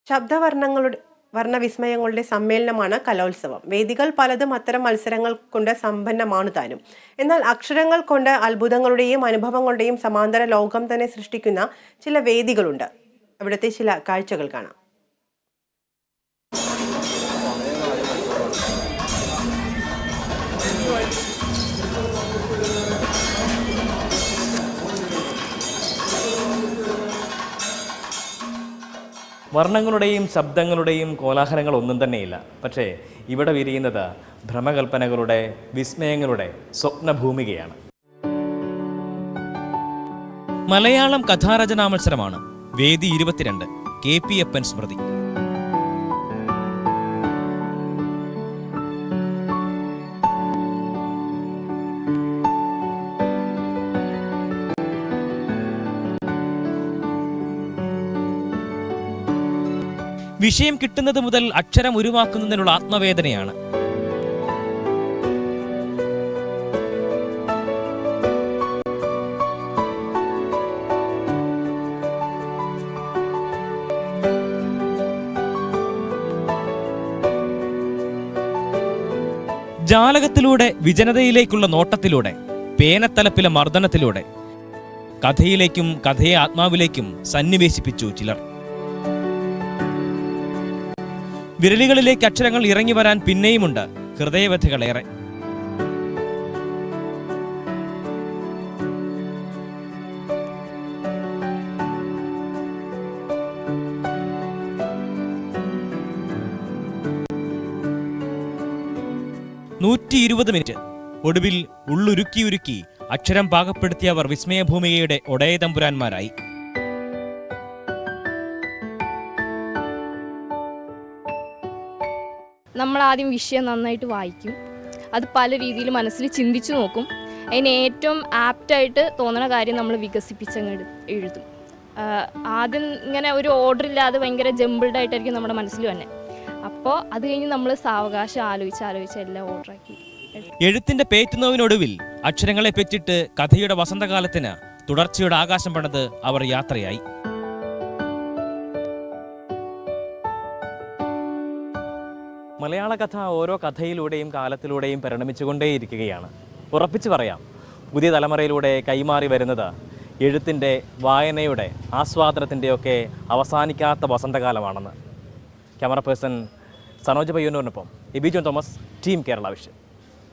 ശബ്ദവർണ്ണങ്ങളുടെ വർണ്ണവിസ്മയങ്ങളുടെ സമ്മേളനമാണ് കലോത്സവം. വേദികൾ പലതും അത്തരം മത്സരങ്ങൾ കൊണ്ട് സമ്പന്നമാണ് താനും. എന്നാൽ അക്ഷരങ്ങൾ കൊണ്ട് അത്ഭുതങ്ങളുടെയും അനുഭവങ്ങളുടെയും സമാന്തര ലോകം തന്നെ സൃഷ്ടിക്കുന്ന ചില വേദികളുണ്ട്. അവിടുത്തെ ചില കാഴ്ചകൾ കാണാം. വർണ്ണങ്ങളുടെയും ശബ്ദങ്ങളുടെയും കോലാഹലങ്ങൾ ഒന്നും തന്നെയില്ല. പക്ഷേ ഇവിടെ വിരിയുന്നത് ഭ്രമകൽപ്പനകളുടെ വിസ്മയങ്ങളുടെ സ്വപ്നഭൂമികയാണ്. മലയാളം കഥാരചനാ മത്സരമാണ് വേദി 22 KP അപ്പൻ സ്മൃതി. വിഷയം കിട്ടുന്നത് മുതൽ അക്ഷരം ഉരുവാക്കുന്നതിനുള്ള ആത്മവേദനയാണ്. ജാലകത്തിലൂടെ വിജനതയിലേക്കുള്ള നോട്ടത്തിലൂടെ, പേനത്തലപ്പിലെ മർദ്ദനത്തിലൂടെ കഥയിലേക്കും കഥയെ ആത്മാവിലേക്കും സന്നിവേശിപ്പിച്ചു ചിലർ. വിരലുകളിലേക്ക് അക്ഷരങ്ങൾ ഇറങ്ങി വരാൻ പിന്നെയുമുണ്ട് ഹൃദയവ്യഥകളേറെ. മിനിറ്റ് ഒടുവിൽ ഉള്ളുരുക്കി അക്ഷരം പാകപ്പെടുത്തിയവർ വിസ്മയഭൂമികയുടെ ഒടയതമ്പുരാന്മാരായി. നമ്മൾ ആദ്യം വിഷയം നന്നായിട്ട് വായിക്കും, അത് പല രീതിയിൽ മനസ്സിൽ ചിന്തിച്ചു നോക്കും. അതിന് ഏറ്റവും ആപ്റ്റായിട്ട് തോന്നുന്ന കാര്യം നമ്മൾ വികസിപ്പിച്ചങ്ങ് എഴുതും. ആദ്യം ഇങ്ങനെ ഒരു ഓർഡർ ഇല്ലാതെ ഭയങ്കര ജമ്പിൾഡായിട്ടായിരിക്കും നമ്മുടെ മനസ്സിൽ തന്നെ. അപ്പോൾ അത് കഴിഞ്ഞ് നമ്മൾ സാവകാശം ആലോചിച്ച് എല്ലാം ഓർഡറാക്കി. എഴുത്തിന്റെ പേറ്റുന്നതിനൊടുവിൽ അക്ഷരങ്ങളെ പെറ്റിട്ട് കഥയുടെ വസന്തകാലത്തിന് തുടർച്ചയുടെ ആകാശം പണിത് അവർ യാത്രയായി. മലയാള കഥ ഓരോ കഥയിലൂടെയും കാലത്തിലൂടെയും പരിണമിച്ചുകൊണ്ടേയിരിക്കുകയാണ്. ഉറപ്പിച്ചു പറയാം, പുതിയ തലമുറയിലൂടെ കൈമാറി വരുന്നത് എഴുത്തിൻ്റെ, വായനയുടെ, ആസ്വാദനത്തിൻ്റെയൊക്കെ അവസാനിക്കാത്ത വസന്തകാലമാണെന്ന്. ക്യാമറ പേഴ്സൺ സനോജ് പയ്യന്നൂരിനൊപ്പം Eby John Thomas, team Kerala vision.